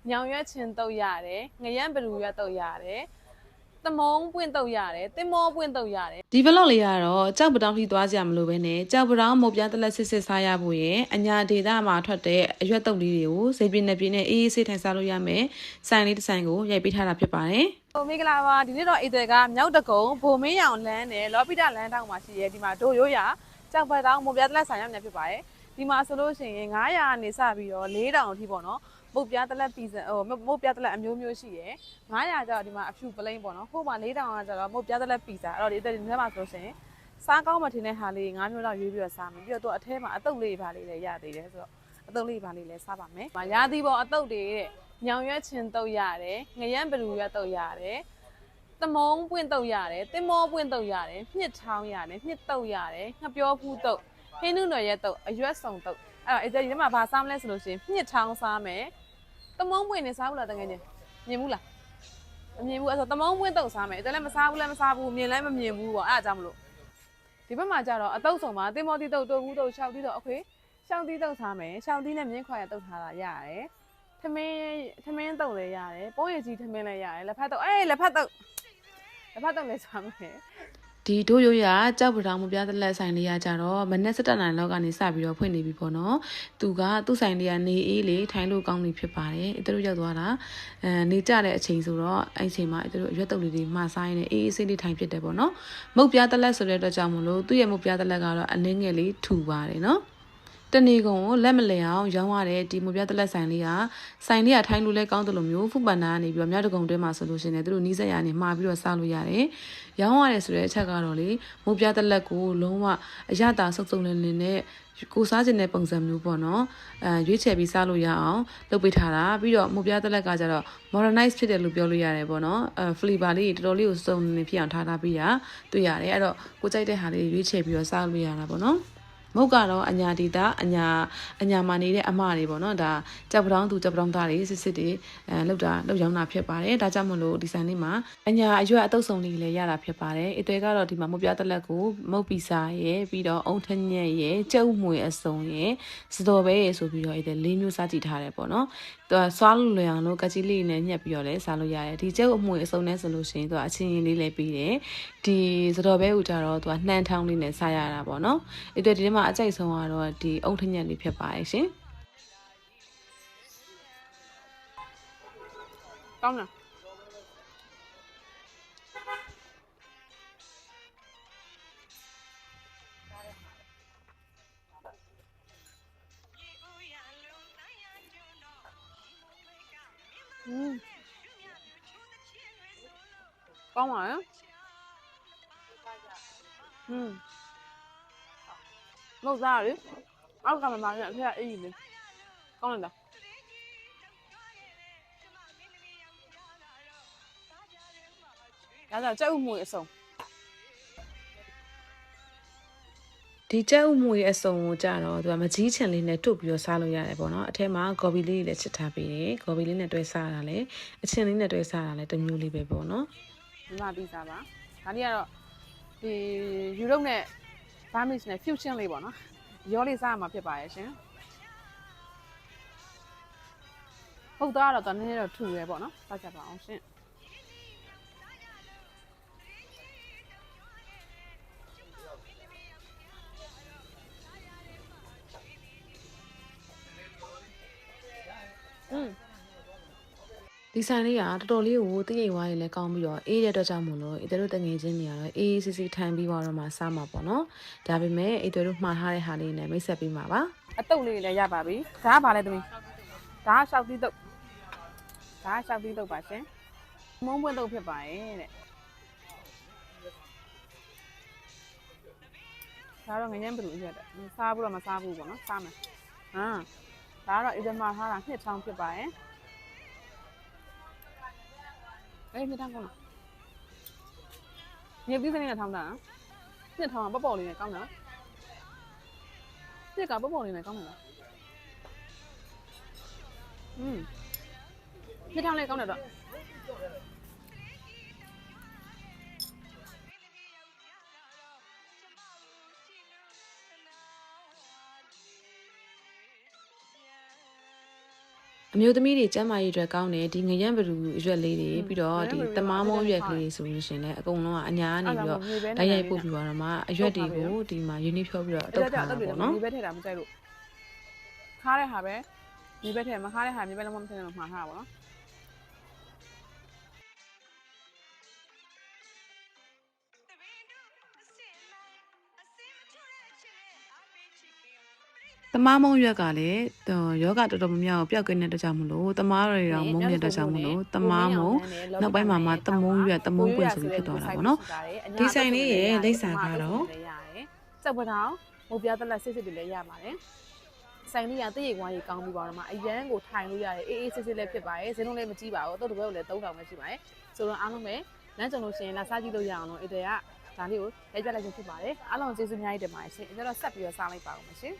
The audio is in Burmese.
ညောင်ရွက်ချင်းတုတ်ရတယ်ငရမ်းဘလူရွက်တုတ်ရတယ်သမုံပွင့်တုတ်ရတယ်တင်မောပွင့်တုတ်ရတယ်ဒီ vlog လေးကတော့ကြောက်ပတောင်းထိသွားကြမလို့ပဲနဲ့ကြောက်ပတောင်းမုတ်ပြားတလက်စစ်စားရဖို့ရယ်အညာဒေသမှာထွက်တဲ့အရွက်တုတ်လေးတွေကိုဈေးပြင်းနေပြင်းနဲ့အေးအေးဆေးထိုင်စားလို့ရမယ်ဆိုင်လေးတစ်ဆိုင်ကိုရိုက်ပေးထားတာဖြစ်ပါတယ်ဟိုမင်္ဂလာပါဒီနေ့တော့အေးတွေကမြောက်တကုံဘိုမင်းရောင်လမ်းနဲ့လော်ပီတာလမ်းတောင်မှာရှိရဲဒီမှာဒိုရိုးရကြောက်ပတောင်းမုတ်ပြားတလက်ဆိုင်ရမြဖြစ်ပါတယ်ဒီမှာဆိုလို့ရှိရင်900ကနေစပြီးတော့4000အထိပေါ့နော်မုတ်ပြားတလက်ပီဇန်မုတ်ပြားတလက်အမျိုးမျိုးရှိရယ်900ကျတော့ဒီမှာအဖြူပလိမ့်ပေါ့နော်ဟိုမှာ4000ကကျတော့မုတ်ပြားတလက်ပီဇာအဲ့တော့ဒီထဲမှာဆိုလို့ရှိရင်စားကောင်းမှထင်တဲ့ဟာလေး9မျိုးလောက်ရွေးပြီးတော့စားမယ်ပြီးတော့သူအထဲမှာအတုပ်လေးပါလေးလည်းရသေးတယ်ဆိုတော့အတုပ်လေးပါလေးလည်းစားပါမယ်။ရာသီပေါ်အတုပ်တွေတဲ့ညောင်ရွက်ချင်းတုပ်ရတယ်ငရမ်းဘလူရွက်တုပ်ရတယ်သမုံပွင့်တုပ်ရတယ်တင်မောပွင့်တုပ်ရတယ်မြစ်ချောင်းရတယ်မြစ်တုပ်ရတယ်ငှပြောဖူးတုပ်ဟင်းနုနယ်ရဲ့တုပ်အရွက်စုံတုပ်အဲ့တော့ဒီထဲမှာဘာစားမလဲဆိုလို့ရှိရင်မြစ်ချောင်းစားမယ်သမုံပွင့်နေစားဘူးလားတကယ်ချင်းမြင်ဘူးလားမမြင်ဘူးအဲ့ဆိုသမုံပွင့်တုပ်စားမယ်အဲ့ဒါလည်းမစားဘူးလည်းမစားဘူးမြင်လည်းမမြင်ဘူးပေါ့အဲ့ဒါကြောင့်မလို့ဒီဘက်မှာကျတော့အတုပ်ဆောင်မှာတင်မောတိတုပ်တိုးဘူးတုပ်ရှောက်တိတုပ်အခွေရှောက်တိတုပ်စားမယ်ရှောက်တိနဲ့မြင်းခွာရတုပ်ထားတာရတယ်ထမင်းတုပ်လည်းရတယ်ပိုးရည်ကြီးထမင်းလည်းရတယ်လက်ဖက်တုပ်လက်ဖက်တုပ်လည်းစားမယ်ဒီတို့ရိုးရကြောက်ပတောင်မပြတဲ့လက်ဆိုင်လေးရကြတော့မနေ့17နိုင်လောက်ကနေစပြီးတော့ဖွင့်နေပြီပေါ့နော်သူကသူ့ဆိုင်လေးကနေအေးလေးထိုင်းလို့ကောင်းနေဖြစ်ပါတယ်သူတို့ရောက်သွားတာနေကြတဲ့အချိန်ဆိုတော့အဲ့အချိန်မှာသူတို့ရွက်တုပ်လေးတွေမှာစားရင်းနဲ့အေးအေးဆေးလေးထိုင်ဖြစ်တယ်ပေါ့နော်မုတ်ပြတဲ့လက်ဆိုတဲ့အတွက်ကြောင့်မလို့သူ့ရဲ့မုတ်ပြတဲ့လက်ကတော့အနည်းငယ်လေးထူပါတယ်နော်တနေကုန်ကိုလက်မလည်အောင်ရောင်းရတဲ့ဒီမုတ်ပြတလက်ဆိုင်လေးကထိုင်းလို့လဲကောင်းတယ်လို့မျိုးဖူပန်နာကနေပြီးတော့မြောက်တကုံတွဲမှာဆိုလို့ရှိရင်သူတို့နီးစက်ရနေမှာပြီးတော့စားလို့ရတယ်။ရောင်းရတယ်ဆိုတဲ့အချက်ကတော့လေမုတ်ပြတလက်ကိုလုံးဝအရတာစုပ်စုပ်လင်းလင်းနဲ့ကိုစားခြင်းတဲ့ပုံစံမျိုးပေါ့နော်။ရွေးချယ်ပြီးစားလို့ရအောင်လုပ်ပေးထားတာပြီးတော့မုတ်ပြတလက်ကကျတော့ modernize ဖြစ်တယ်လို့ပြောလို့ရတယ်ပေါ့နော်။ flavor လေးတော်တော်လေးကိုစုံနေဖြစ်အောင်ထားပြီးတာတွေ့ရတယ်။အဲ့တော့ကိုကြိုက်တဲ့ဟာလေးရွေးချယ်ပြီးတော့စားလို့ရတာပေါ့နော်။မုတ်ကတော့အညာဒေတာအညာမှာနေတဲ့အမတွေပေါ့နော်ဒါကြောက်ပတောင်းသူကြောက်ပတောင်းသားတွေစစ်တွေလောက်ရောင်းတာဖြစ်ပါတယ်ဒါကြောင့်မလို့ဒီဆိုင်လေးမှာအညာအရွက်အတုပ်စုံလေးလည်းရတာဖြစ်ပါတယ်အသွေးကတော့ဒီမှာမုတ်ပြတလက်ကိုမုတ်ပီစာရဲ့ပြီးတော့အုံထညက်ရဲ့ကျုပ်မွေအစုံရဲ့စတော်ပဲရဲ့ဆိုပြီးတော့အဲ့၄မျိုးစားကြည့်ထားတယ်ပေါ့နော်သူကဆွားလို့လွယ်အောင်လို့ကကြီးလေးနဲ့ညှက်ပြီးတော့လည်းစားလို့ရတယ်ဒီကျုပ်အမွေအစုံနဲ့ဆိုလို့ရှိရင်သူကအချင်းချင်းလေးလည်းပြီးတယ်ဒီစတော်ပဲကိုကြတော့သူကနှမ်းထောင်းလေးနဲ့စားရတာပေါ့နော်အဲ့ဒီမှာအကြိုက်ဆုံးကတော့ဒီအုံထညက်လေးဖြစ်ပါရဲ့ရှင်ကောင်းလားကောင်းပါရဲ့မဟုတ်သားလေအောက်ကမှမနဲ့အထက်အေးလေကောင်းလားဒါကြောင့်ကျုပ်မွေအစုံဒီကျက်ဥမွေအစုံကိုကြတော့သူကမကြီးချင်လေးနဲ့တွတ်ပြီးတော့စားလို့ရတယ်ပေါ့နော်အထဲမှာဂေါ်ဘီလေးတွေလည်းချစ်ထားပေးတယ်ဂေါ်ဘီလေးနဲ့တွဲစားတာလည်းအချင်းလေးနဲ့တွဲစားတာလည်းတစ်မျိုးလေးပဲပေါ့နော်ဒီမှာပြီးစားပါဒါလေးကတော့ဒီယူရိုနဲ့ဘာမစ်နဲ့ fusion လေးပေါ့နော်ရောလေးစားမှာဖြစ်ပါရဲ့ရှင်ဟုတ်သားတော့နည်းနည်းတော့ထူရဲပေါ့နော်စားကြပါအောင်ရှင်ဒီဆိုင်လေးကတော်တော်လေးကိုတည့်ရိပ်ဝါးရည်လည်းကောင်းပြီးတော့အေးတဲ့အတွက်ကြောင့်မို့လို့တို့တငယ်ချင်းတွေကတော့အေးစစ်စစ်ထိုင်ပြီးတော့မှစားမှာပေါ့နော်ဒါပေမဲ့တို့မှားထားတဲ့ဟာလေးနဲ့မိတ်ဆက်ပြီးမှာပါအတုပ်လေးလည်းရပါပြီဒါကဘာလဲသမီးဒါကရှောက်သီးတုပ်ပါရှင်မုံပွင့်တုပ်ဖြစ်ပါရဲ့တဲ့ဒါတော့ငញ្ញမ်းဘလူးရက်တဲ့စားဘူးတော့မစားဘူးပေါ့နော်စားမယ်ဒါကတော့အီဒမာထားတာနှစ်ချောင်းဖြစ်ပါရဲ့နှစ်ထောင်ကောင်းလားမြေပြီးစနေနဲ့ထောင်းတာနှစ်ထောင်ကပေါ့လေးနဲ့ကောင်းတာနှစ်ကပေါ့လေးနဲ့ကောင်းတယ်လားနှစ်ထောင်လေးကောင်းတယ်တော့ အမျိုးသမီးတွေကျန်းမာရေးအတွက်ကောင်းတယ်ဒီငရမ်းဘလူရွက်လေးတွေပြီးတော့ဒီတမားမုံရွက်ကလေးဆိုလို့ရှင်လဲအကုန်လုံးကအညာကနေပြီးတော့တိုက်ရိုက်ပို့ပြီးတော့မှအရွက်တွေကိုဒီမှာယူနီဖြောပြီးတော့အတုပ်ထားတာပေါ့နော်မြေဘက်ထည့်တာမကြိုက်လို့ခါတဲ့ဟာပဲမြေဘက်ထည့်မခါတဲ့ဟာမြေဘက်လုံးမထည့်လို့မှားထားတာပေါ့နော်တမားမုံရွက်ကလည်းယောဂတော်တော်များများကိုပျောက်ကင်းတဲ့တကြောင်မလို့တမားတွေတော့မုံတဲ့တကြောင်မလို့တမားမုံနောက်ပိုင်းမှာတမုံရွက်တမုံပွင့်ဆိုပြီးဖြစ်သွားတာပေါ့နော်ဒီဆိုင်လေးရဲ့လိပ်စာကတော့စက်ပထောင်မိုးပြားတက်လက်စစ်စစ်တွေလည်းရပါတယ်ဆိုင်လေးကတည့်ရကွာကြီးကောင်းပြီးပါတော့မှအရန်ကိုထိုင်လို့ရတယ်အေးအေးစစ်စစ်လည်းဖြစ်ပါတယ်ဈေးနှုန်းလည်းမကြီးပါဘူးတော့တပည့်ကိုလည်း3000ပဲရှိပါတယ်ဆိုတော့အားလုံးပဲလမ်းကြုံလို့ရှိရင်လာစားကြည့်လို့ရအောင်လို့အေးတဲ့ကဒါလေးကိုရိုက်ပြလိုက်ခြင်းဖြစ်ပါတယ်အားလုံးကျေးဇူးအများကြီးတင်ပါတယ်ရှင်အဲ့တော့ဆက်ပြီးတော့စားလိုက်ပါဦးမယ်ရှင်